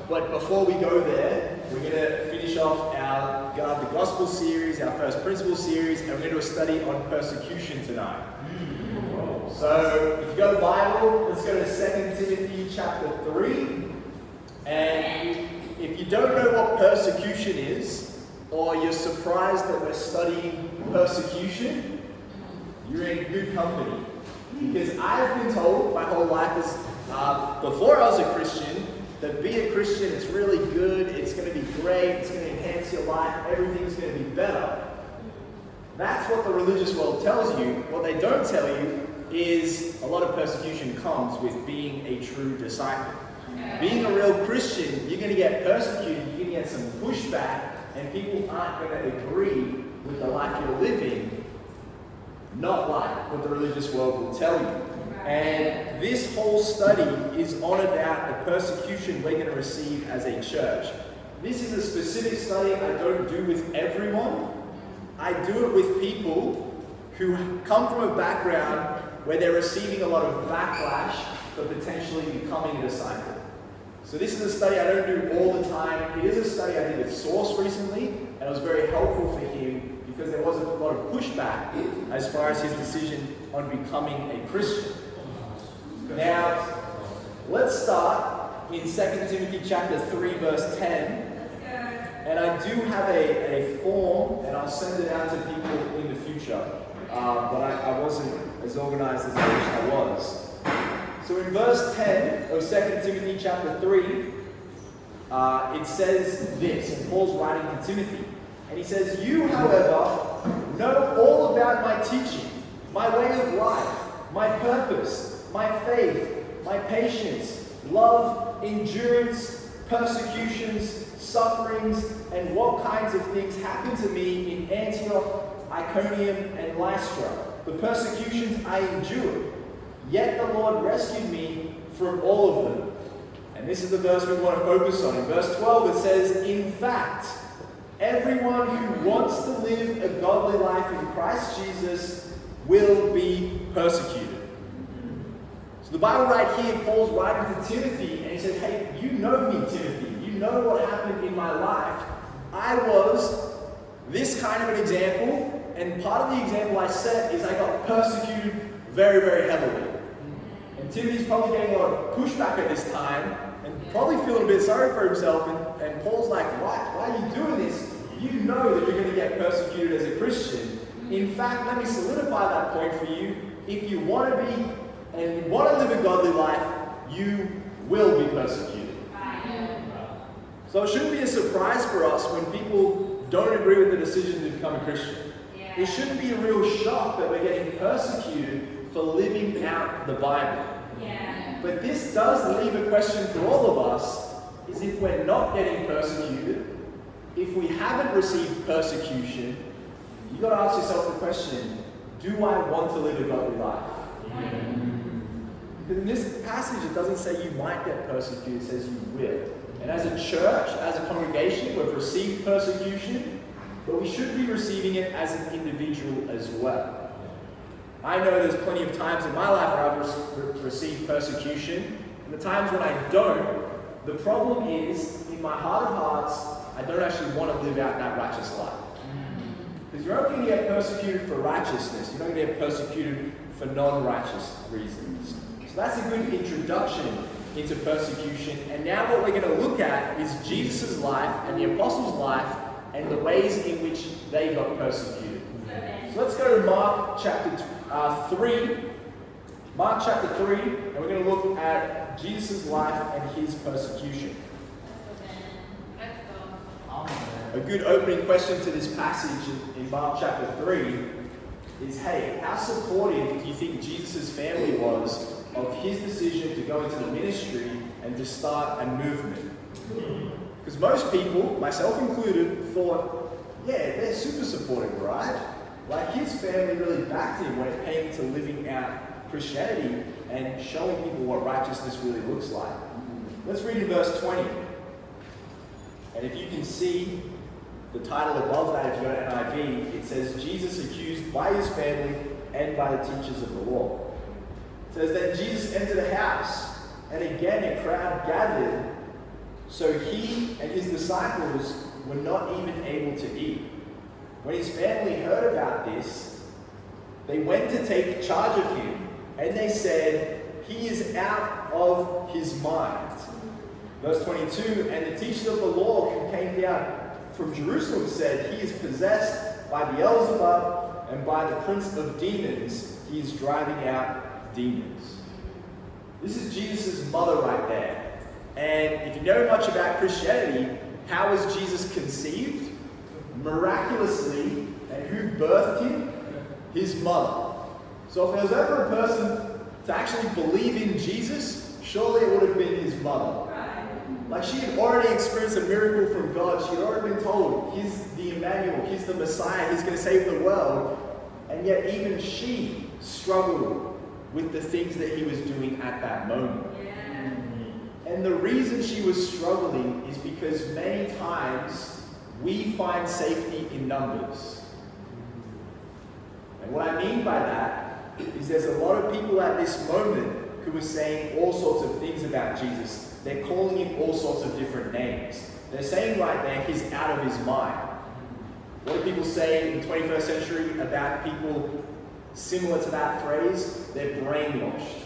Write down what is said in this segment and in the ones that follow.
But before we go there, we're going to finish off our Guard the Gospel series, our First Principles series, and we're going to do a study on persecution tonight. So, if you got the Bible, let's go to 2 Timothy chapter 3. And if you don't know what persecution is, or you're surprised that we're studying persecution, you're in good company. Because I've been told my whole life is, before I was a Christian, that being a Christian, it's really good, it's going to be great, it's going to enhance your life, everything's going to be better. That's what the religious world tells you. What they don't tell you is a lot of persecution comes with being a true disciple. Being a real Christian, you're going to get persecuted, you're going to get some pushback, and people aren't going to agree with the life you're living, not like what the religious world will tell you. And this whole study is on about the persecution we're going to receive as a church. This is a specific study I don't do with everyone. I do it with people who come from a background where they're receiving a lot of backlash for potentially becoming a disciple. So this is a study I don't do all the time. It is a study I did with Source recently, and it was very helpful for him because there was a lot of pushback as far as his decision on becoming a Christian. Now, let's start in 2 Timothy chapter 3, verse 10. And I do have a form, and I'll send it out to people in the future. But I wasn't as organized as I wish I was. So in verse 10 of 2 Timothy chapter 3, it says this, and Paul's writing to Timothy. And he says, "You, however, know all about my teaching, my way of life, my purpose, my faith, my patience, love, endurance, persecutions, sufferings, and what kinds of things happened to me in Antioch, Iconium, and Lystra. The persecutions I endured, yet the Lord rescued me from all of them." And this is the verse we want to focus on. In verse 12 it says, "In fact, everyone who wants to live a godly life in Christ Jesus will be persecuted." So the Bible right here, Paul's writing to Timothy, and he says, "Hey, you know me, Timothy. You know what happened in my life. I was this kind of an example, and part of the example I set is I got persecuted very, very heavily." And Timothy's probably getting a lot of pushback at this time, and probably feeling a bit sorry for himself, and Paul's like, why are you doing this? You know that you're going to get persecuted as a Christian. In fact, let me solidify that point for you. If you want to be, and you want to live a godly life, you will be persecuted. So it shouldn't be a surprise for us when people don't agree with the decision to become a Christian. It shouldn't be a real shock that we're getting persecuted for living out the Bible. But this does leave a question for all of us, is if we're not getting persecuted, if we haven't received persecution, you've got to ask yourself the question, do I want to live a godly life? Because in this passage it doesn't say you might get persecuted, it says you will. And as a church, as a congregation, we've received persecution, but we should be receiving it as an individual as well. I know there's plenty of times in my life where I've received persecution, and the times when I don't, the problem is, in my heart of hearts, I don't actually want to live out that righteous life. Because you're only going to get persecuted for righteousness, you're not going to get persecuted for non-righteous reasons. So that's a good introduction into persecution. And now what we're going to look at is Jesus' life and the apostles' life and the ways in which they got persecuted. So let's go to Mark chapter 3. Mark chapter 3, and we're going to look at Jesus' life and his persecution. A good opening question to this passage in Mark chapter 3 is, hey, how supportive do you think Jesus' family was of his decision to go into the ministry and to start a movement? Because most people, myself included, thought, yeah, they're super supportive, right? Like his family really backed him when it came to living out Christianity and showing people what righteousness really looks like. Let's read in verse 20. And if you can see the title above that, if you got an NIV, it says, "Jesus accused by his family and by the teachers of the law." It says, "Then Jesus entered a house, and again a crowd gathered, So he and his disciples were not even able to eat. When his family heard about this, they went to take charge of him, and they said, "He is out of his mind." Verse 22, and the teachers of the law who came down from Jerusalem said, "He is possessed by Beelzebub, and by the prince of demons, he is driving out demons." This is Jesus' mother right there. And if you know much about Christianity, how was Jesus conceived? Miraculously. And who birthed him? His mother. So if there was ever a person to actually believe in Jesus, surely it would have been his mother. Like, she had already experienced a miracle from God. She had already been told, he's the Emmanuel, he's the Messiah, he's going to save the world. And yet even she struggled with the things that he was doing at that moment. And the reason she was struggling is because many times we find safety in numbers. And what I mean by that is there's a lot of people at this moment who are saying all sorts of things about Jesus. They're calling him all sorts of different names. They're saying right there, he's out of his mind. What do people say in the 21st century about people similar to that phrase? They're brainwashed.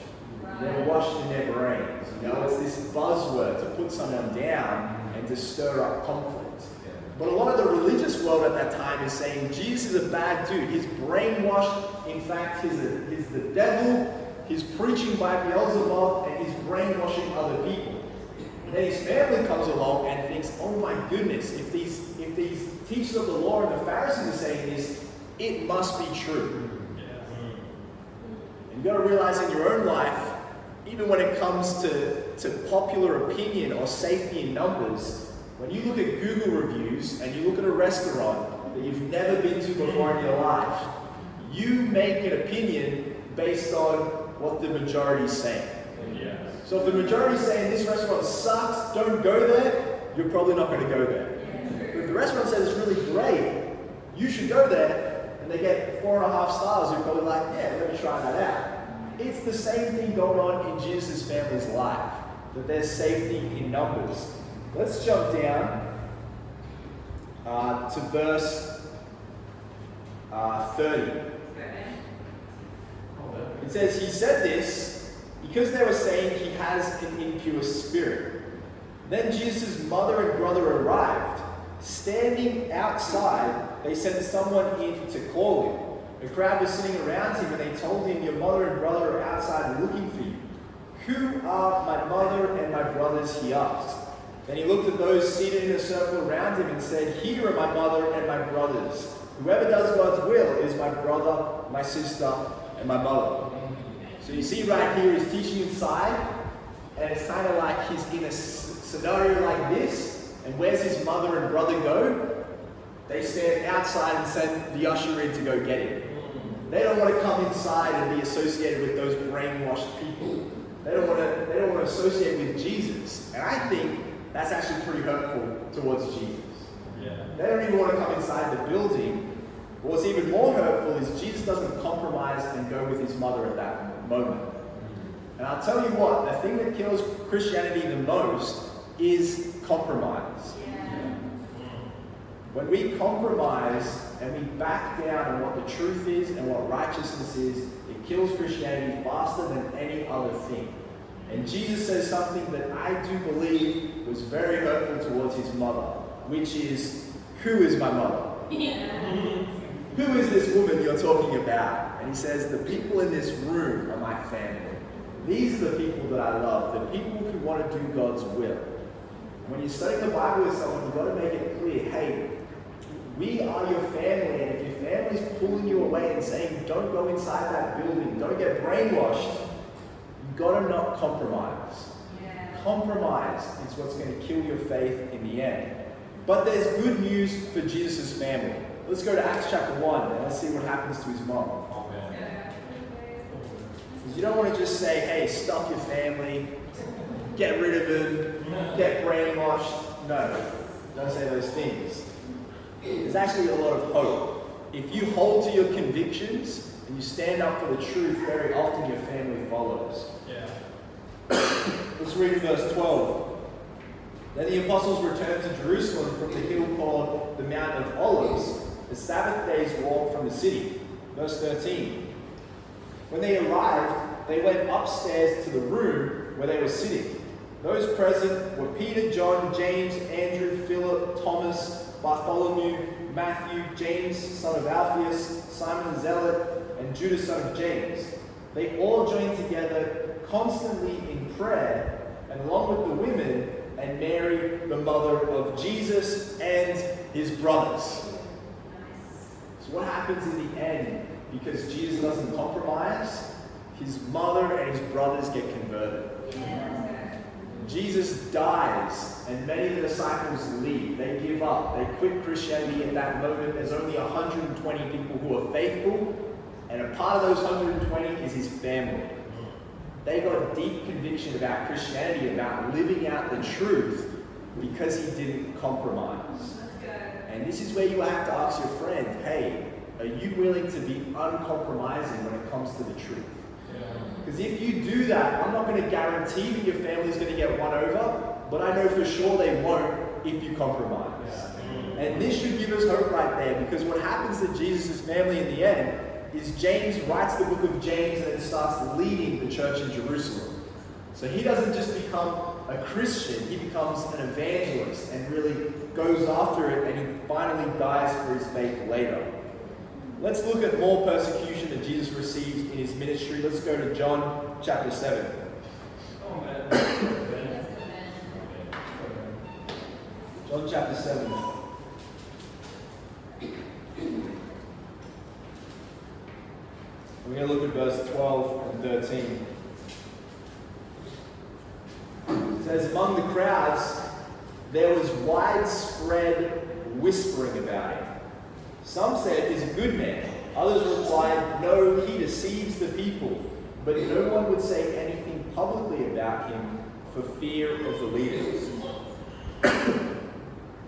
They're washed in their brains. You know, it's this buzzword to put someone down and to stir up conflict. But a lot of the religious world at that time is saying Jesus is a bad dude. He's brainwashed. In fact, he's the devil. He's preaching by Beelzebub, and he's brainwashing other people. And then his family comes along and thinks, oh my goodness, if these teachers of the law and the Pharisees are saying this, it must be true. And you've got to realize in your own life, even when it comes to popular opinion or safety in numbers, when you look at Google reviews and you look at a restaurant that you've never been to before in your life, you make an opinion based on what the majority is saying. So if the majority is saying this restaurant sucks, don't go there, you're probably not going to go there. But if the restaurant says it's really great, you should go there, and they get 4.5 stars, you're probably like, yeah, let me try that out. It's the same thing going on in Jesus' family's life, that there's safety in numbers. Let's jump down to verse 30. It says, he said this because they were saying he has an impure spirit. Then Jesus' mother and brother arrived. Standing outside, they sent someone in to call him. The crowd was sitting around him, and they told him, your mother and brother are outside looking for you. Who are my mother and my brothers, he asked. Then he looked at those seated in a circle around him and said, here are my mother and my brothers. Whoever does God's will is my brother, my sister, and my mother. So you see right here, he's teaching inside, and it's kind of like he's in a scenario like this, and where's his mother and brother go? They stand outside and send the usher in to go get him. They don't want to come inside and be associated with those brainwashed people. They don't want to associate with Jesus. And I think that's actually pretty hurtful towards Jesus. They don't even want to come inside the building. What's even more hurtful is Jesus doesn't compromise and go with his mother at that moment. And I'll tell you what, the thing that kills Christianity the most is compromise. When we compromise and we back down on what the truth is and what righteousness is, it kills Christianity faster than any other thing. And Jesus says something that I do believe was very hurtful towards his mother, which is, who is my mother? Who is this woman you're talking about? And he says, the people in this room are my family. These are the people that I love, the people who want to do God's will. When you're studying the Bible with someone, you've got to make it clear, hey, we are your family, and if your family's pulling you away and saying, don't go inside that building, don't get brainwashed, you've got to not compromise. Compromise is what's going to kill your faith in the end. But there's good news for Jesus' family. Let's go to Acts chapter 1, and let's see what happens to his mom. Because you don't want to just say, hey, stuff your family, get rid of them, get brainwashed. No, don't say those things. There's actually a lot of hope. If you hold to your convictions and you stand up for the truth, very often your family follows. Let's read verse 12. Then the apostles returned to Jerusalem from the hill called the Mount of Olives, a Sabbath day's walk from the city. Verse 13. When they arrived, they went upstairs to the room where they were sitting. Those present were Peter, John, James, Andrew, Philip, Thomas, Bartholomew, Matthew, James, son of Alphaeus, Simon the Zealot, and Judas, son of James. They all joined together constantly in prayer, and along with the women and Mary, the mother of Jesus, and his brothers. So what happens in the end? Because Jesus doesn't compromise, his mother and his brothers get converted. Jesus dies, and many of the disciples leave. They give up. They quit Christianity at that moment. There's only 120 people who are faithful, and a part of those 120 is his family. They got deep conviction about Christianity, about living out the truth, because he didn't compromise. And this is where you have to ask your friend, hey, are you willing to be uncompromising when it comes to the truth? Because if you do that, I'm not going to guarantee that your family's going to get won over, but I know for sure they won't if you compromise. And this should give us hope right there, because what happens to Jesus' family in the end is James writes the book of James and then starts leading the church in Jerusalem. So he doesn't just become a Christian, he becomes an evangelist and really goes after it, and he finally dies for his faith later. Let's look at more persecution that Jesus received in his ministry. Let's go to John chapter 7. John chapter 7. We're going to look at verse 12 and 13. It says, among the crowds, there was widespread whispering about him. Some said, he's a good man. Others replied, no, he deceives the people. But no one would say anything publicly about him for fear of the leaders.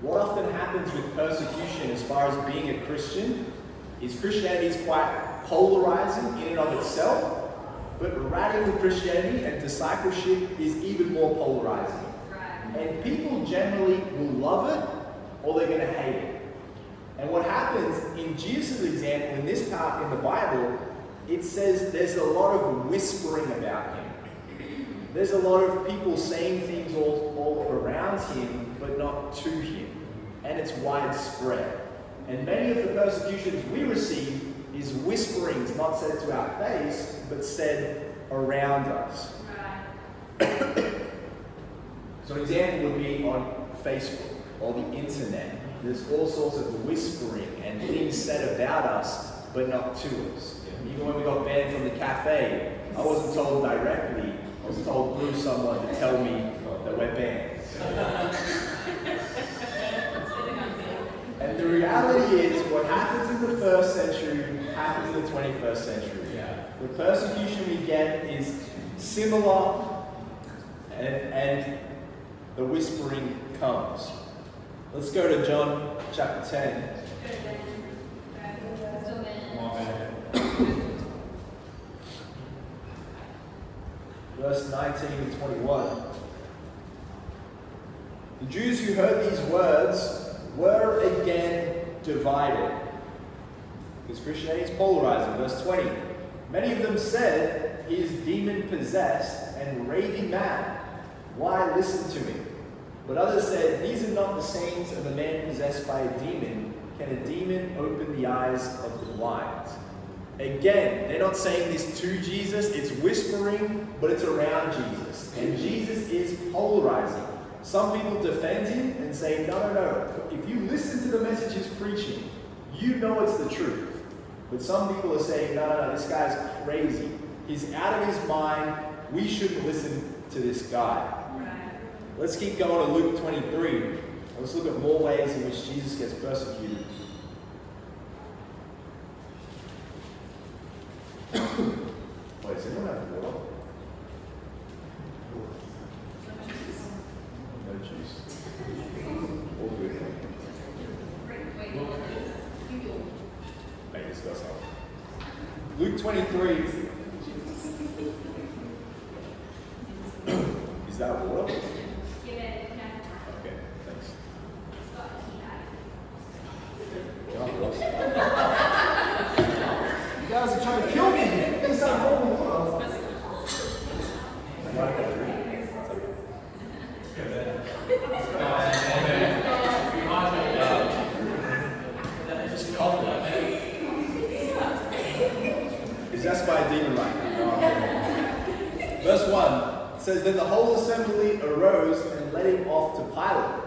What often happens with persecution as far as being a Christian is Christianity is quite polarizing in and of itself, but radical Christianity and discipleship is even more polarizing. And people generally will love it or they're going to hate it. And what happens in Jesus' example, in this part in the Bible, it says there's a lot of whispering about him. There's a lot of people saying things all around him, but not to him. And it's widespread. And many of the persecutions we receive is whisperings, not said to our face, but said around us. So an example would be on Facebook or the internet. There's all sorts of whispering and things said about us, but not to us. Even when we got banned from the cafe, I wasn't told directly. I was told through someone to tell me that we're banned. And the reality is, what happens in the first century happens in the 21st century. The persecution we get is similar, and the whispering comes. Let's go to John chapter 10. Verse 19 to 21. The Jews who heard these words were again divided. Because Christianity is polarizing. Verse 20. Many of them said, he is demon-possessed and raving mad. Why listen to him? But others said, these are not the sayings of a man possessed by a demon. Can a demon open the eyes of the blind? Again, they're not saying this to Jesus. It's whispering, but it's around Jesus. And Jesus is polarizing. Some people defend him and say, no. If you listen to the message he's preaching, you know it's the truth. But some people are saying, no, this guy's crazy. He's out of his mind. We shouldn't listen to this guy. Let's keep going to Luke 23. Let's look at more ways in which Jesus gets persecuted. Wait, does anyone have water? No juice. All good. Make this go something. Luke 23. Is that water? Okay. Just cough. He's just by a demon right now. Verse 1 says, Then the whole assembly arose and led him off to Pilate.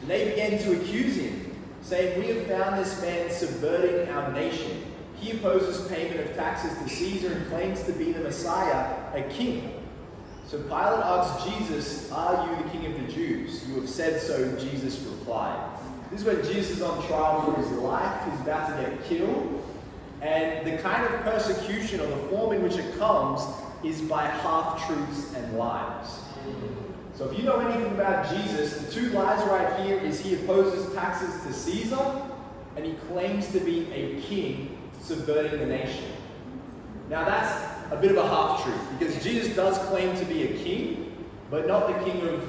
And they began to accuse him, saying, We have found this man subverting our nation. He opposes payment of taxes to Caesar and claims to be the Messiah, a king. So Pilate asked Jesus, Are you the king of the Jews? You have said so, Jesus replied. This is when Jesus is on trial for his life. He's about to get killed. And the kind of persecution, or the form in which it comes, is by half-truths and lies. So if you know anything about Jesus, the two lies right here is he opposes taxes to Caesar, and he claims to be a king subverting the nation. Now that's a bit of a half-truth, because Jesus does claim to be a king, but not the king of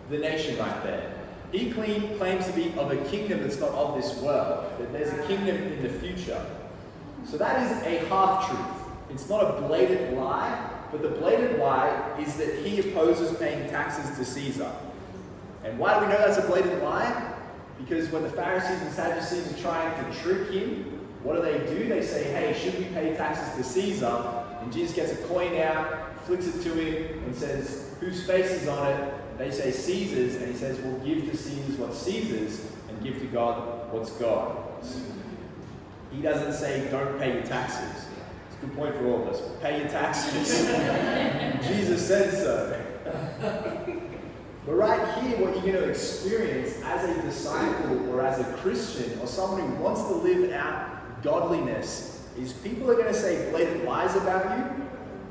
the nation right there. He claims to be of a kingdom that's not of this world, that there's a kingdom in the future. So that is a half-truth. It's not a blatant lie, but the blatant lie is that he opposes paying taxes to Caesar. And why do we know that's a blatant lie? Because when the Pharisees and Sadducees are trying to trick him, what do? They say, hey, should we pay taxes to Caesar? And Jesus gets a coin out, flicks it to him, and says, whose face is on it? They say Caesar's, and he says, well, give to Caesar's what's Caesar's, and give to God what's God's. He doesn't say, don't pay your taxes. It's a good point for all of us. Pay your taxes. Jesus said so. But right here, what you're going to experience as a disciple or as a Christian or someone who wants to live out godliness is people are going to say blatant lies about you,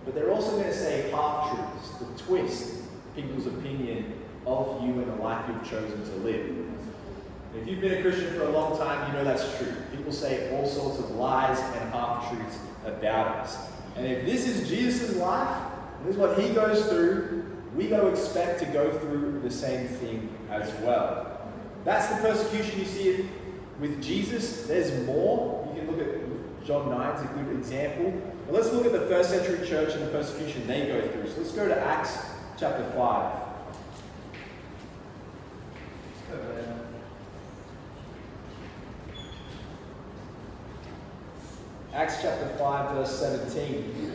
but they're also going to say half-truths to twist people's opinion of you and the life you've chosen to live. If you've been a Christian for a long time, you know that's true. People say all sorts of lies and half-truths about us. And if this is Jesus' life, and this is what he goes through, we go expect to go through the same thing as well. That's the persecution you see with Jesus. There's more. You can look at John 9, it's a good example. But let's look at the first century church and the persecution they go through. So let's go to Acts chapter 5. Acts chapter 5, verse 17.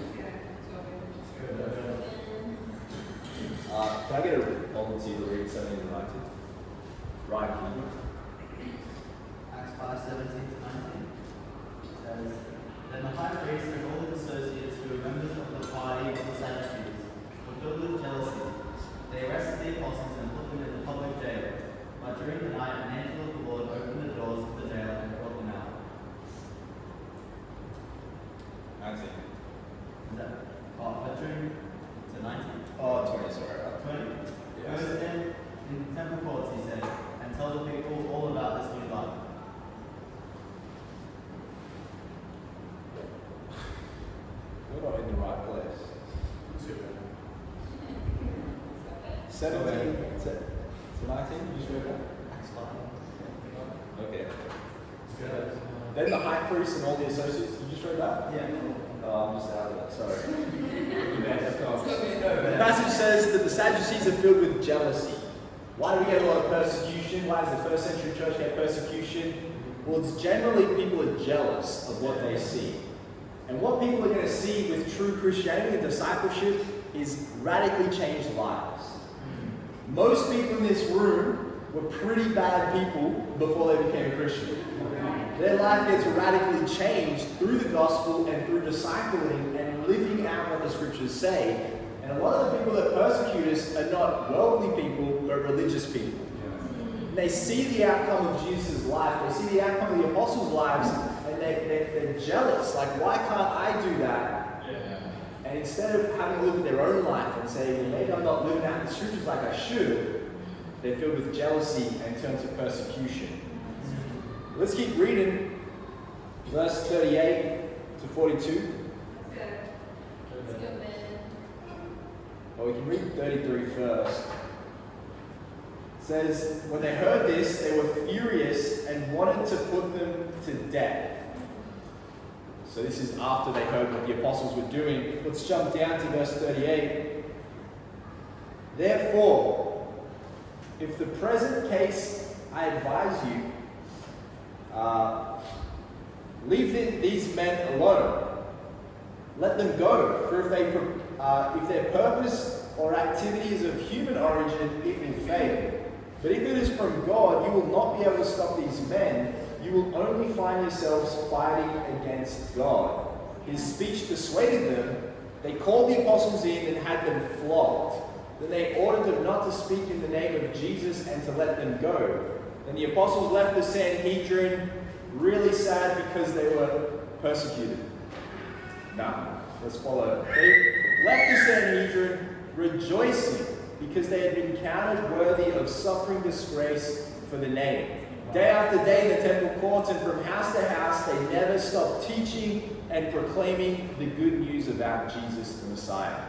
Can I get a volunteer to read 17 to 19? Ryan, can you? Acts 5, 17 to 19 says, Then the high priest and all his associates who were members of the party of the Sadducees were filled with jealousy. They arrested the apostles and put them in the public jail. But during the night, an angel of the Lord opened the doors of the jail and brought them out. 19. Is that? But during to 19. Oh, 20, sorry. 20. Yes. Goes in the temple courts, he said, and tell the people all about this new life. We're not in the right place. 17 to 19, you just read that? Acts 5. Okay. Then the high priest and all the associates, you just read that? Yeah. Oh, I'm just out of that, sorry. The passage says that the Sadducees are filled with jealousy. Why do we get a lot of persecution? Why does the first century church get persecution? Well, it's generally people are jealous of what they see. And what people are going to see with true Christianity and discipleship is radically changed lives. Most people in this room were pretty bad people before they became a Christian. Their life gets radically changed through the gospel and through discipling and living out what the scriptures say. And a lot of the people that persecute us are not worldly people, but religious people. And they see the outcome of Jesus' life, they see the outcome of the apostles' lives, and they're jealous. Like, why can't I do that? And instead of having a look at their own life and say, well, maybe I'm not living out the scriptures like I should, they're filled with jealousy and turn to persecution. Let's keep reading verse 38 to 42. Or we can read 33 first. It says, when they heard this, they were furious and wanted to put them to death. So this is after they heard what the apostles were doing. Let's jump down to verse 38. Therefore, If the present case, I advise you, leave these men alone. Let them go, for if their purpose or activity is of human origin, it will fail. But if it is from God, you will not be able to stop these men. You will only find yourselves fighting against God. His speech persuaded them. They called the apostles in and had them flogged. Then they ordered them not to speak in the name of Jesus and to let them go. Then the apostles left the Sanhedrin really sad because they were persecuted. Now, let's follow. They left the Sanhedrin rejoicing because they had been counted worthy of suffering disgrace for the name. Day after day in the temple courts and from house to house, they never stopped teaching and proclaiming the good news about Jesus the Messiah.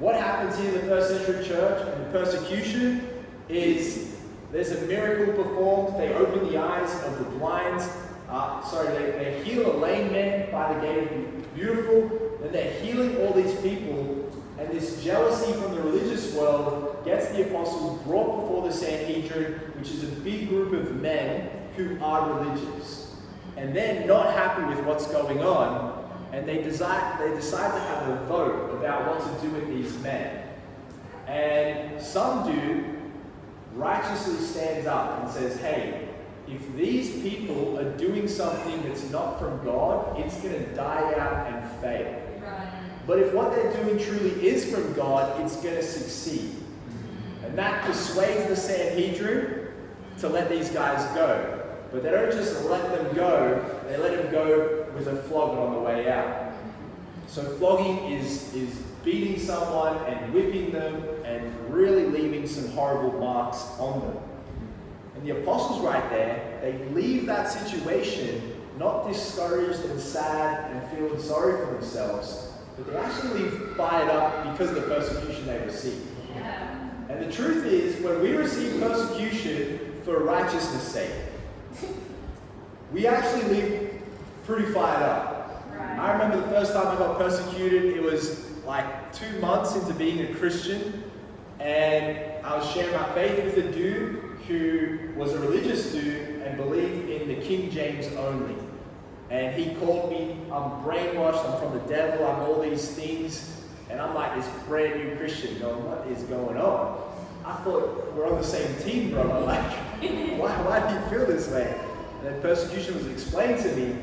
What happens here in the first century church and the persecution is there's a miracle performed. They open the eyes of the blind. They heal a lame man by the gate of Beautiful. Then they're healing all these people. And this jealousy from the religious world gets the apostles brought before the Sanhedrin, which is a big group of men who are religious. And they're not happy with what's going on. And they decide to have a vote about what to do with these men. And some dude righteously stands up and says, hey, if these people are doing something that's not from God, it's going to die out and fail. Right. But if what they're doing truly is from God, it's going to succeed. And that persuades the Sanhedrin to let these guys go. But they don't just let them go, they let them go with a flogging on the way out. So flogging is beating someone and whipping them and really leaving some horrible marks on them. And the apostles right there, they leave that situation not discouraged and sad and feeling sorry for themselves, but they actually leave fired up because of the persecution they received. Yeah. And the truth is, when we receive persecution for righteousness' sake, we actually leave pretty fired up. Right. I remember the first time I got persecuted, it was like 2 months into being a Christian, and I was sharing my faith with a dude who was a religious dude and believed in the King James only. And he called me, I'm brainwashed, I'm from the devil, I'm all these things. And I'm like this brand new Christian going, what is going on? I thought we're on the same team, brother. Like, why do you feel this way? And then persecution was explained to me.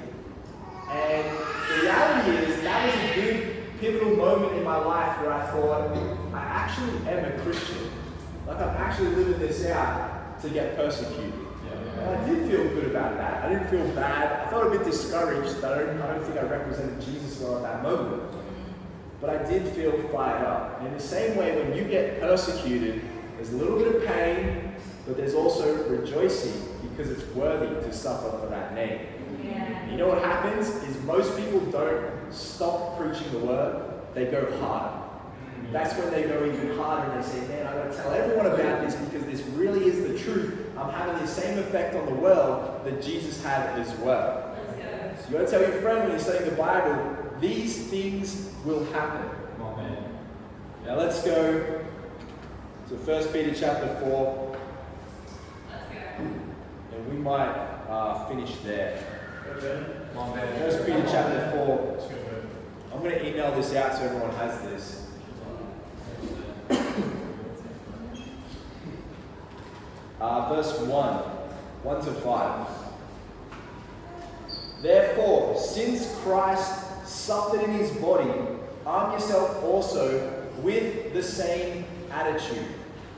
And the reality is, that was a big pivotal moment in my life where I thought, I actually am a Christian. Like, I'm actually living this out to get persecuted. And I did feel good about that. I didn't feel bad. I felt a bit discouraged. I don't think I represented Jesus well at that moment. But I did feel fired up. And in the same way, when you get persecuted, there's a little bit of pain, but there's also rejoicing because it's worthy to suffer for that name. Yeah. You know what happens is most people don't stop preaching the word, they go harder. That's when they go even harder and they say, man, I've got to tell everyone about this because this really is the truth. I'm having the same effect on the world that Jesus had as well. So you've got to tell your friend when you're studying the Bible, these things will happen. Amen. Now let's go to 1 Peter chapter 4. Let's go. And we might finish there. 1 Peter chapter 4. I'm going to email this out so everyone has this. Verse 1 to 5. Therefore, since Christ suffered in his body, arm yourself also with the same attitude,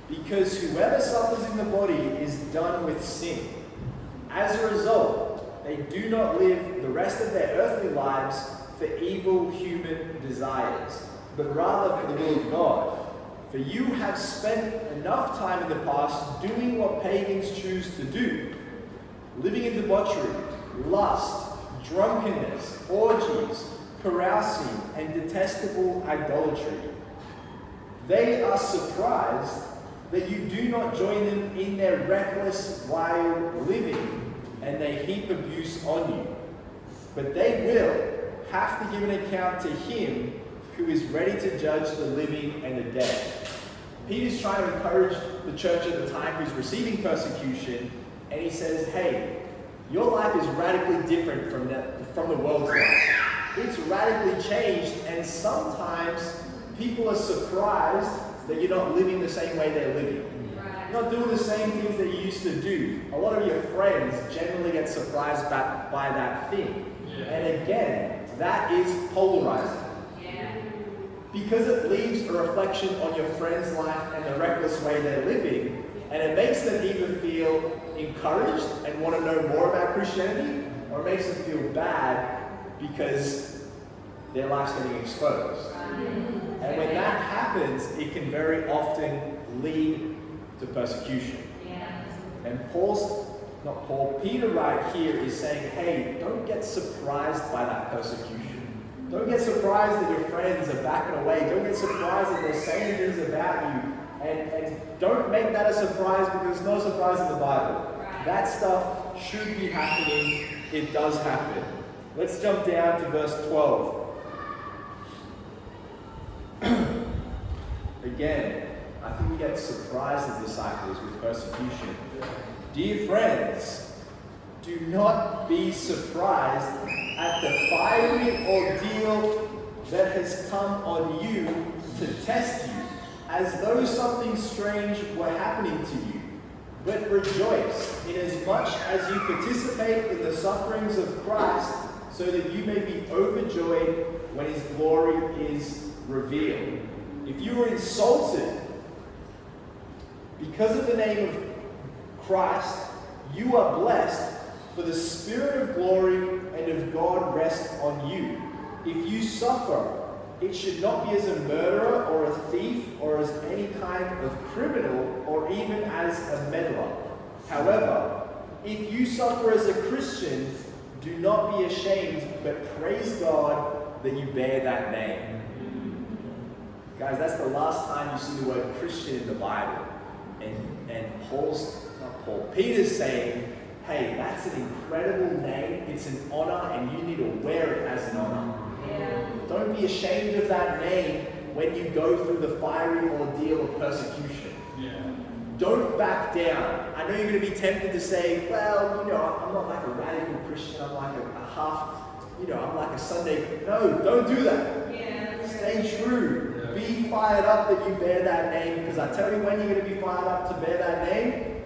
because whoever suffers in the body is done with sin. As a result, they do not live the rest of their earthly lives for evil human desires, but rather for the will of God. For you have spent enough time in the past doing what pagans choose to do, living in debauchery, lust, drunkenness, orgies, carousing, and detestable idolatry. They are surprised that you do not join them in their reckless, wild living, and they heap abuse on you. But they will have to give an account to him who is ready to judge the living and the dead. Peter's trying to encourage the church at the time who's receiving persecution, and he says, hey, your life is radically different from the world's life. It's radically changed, and sometimes people are surprised that you're not living the same way they're living. You're not doing the same things that you used to do. A lot of your friends generally get surprised by that thing. Yeah. And again, that is polarizing. Yeah. Because it leaves a reflection on your friend's life and the reckless way they're living, and it makes them either feel encouraged and want to know more about Christianity, or it makes them feel bad because their life's getting exposed. And when that happens, it can very often lead to persecution. Yeah. And Peter right here is saying, hey, don't get surprised by that persecution. Don't get surprised that your friends are backing away. Don't get surprised that they're saying things about you. And don't make that a surprise, because it's not a surprise in the Bible. Right. That stuff should be happening. It does happen. Let's jump down to verse 12. Again, I think we get surprised as disciples with persecution. Dear friends, do not be surprised at the fiery ordeal that has come on you to test you, as though something strange were happening to you. But rejoice, inasmuch as you participate in the sufferings of Christ, so that you may be overjoyed when his glory is revealed. If you were insulted because of the name of Christ, you are blessed, for the Spirit of glory and of God rests on you. If you suffer, it should not be as a murderer or a thief or as any kind of criminal or even as a meddler. However, if you suffer as a Christian, do not be ashamed, but praise God that you bear that name. Guys, that's the last time you see the word Christian in the Bible. And Peter's saying, hey, that's an incredible name. It's an honor, and you need to wear it as an honor. Yeah. Don't be ashamed of that name when you go through the fiery ordeal of persecution. Yeah. Don't back down. I know you're going to be tempted to say, well, I'm not like a radical Christian. I'm like a half, I'm like a Sunday. No, don't do that. Yeah. Stay true. Yeah. Be fired up that you bear that name, because I tell you when you're going to be fired up to bear that name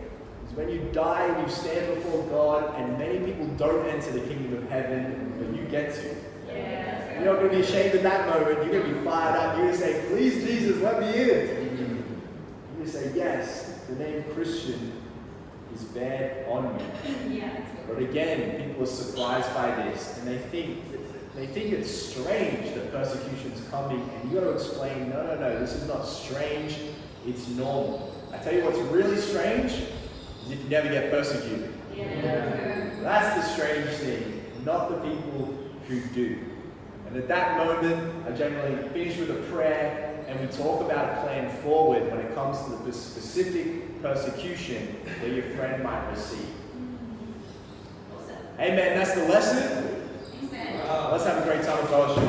is when you die and you stand before God, and many people don't enter the kingdom of heaven, but you get to. Yeah. You're not going to be ashamed at that moment. You're going to be fired up. You're going to say, please, Jesus, let me in. You're going to say, yes, the name Christian is bared on me. Yeah. But again, people are surprised by this, and they think it's strange that persecution's coming, and you've got to explain, no, this is not strange, it's normal. I tell you what's really strange is if you never get persecuted. Yeah. That's the strange thing, not the people who do. And at that moment, I generally finish with a prayer, and we talk about a plan forward when it comes to the specific persecution that your friend might receive. Amen. That's the lesson. Let's have a great time of fellowship.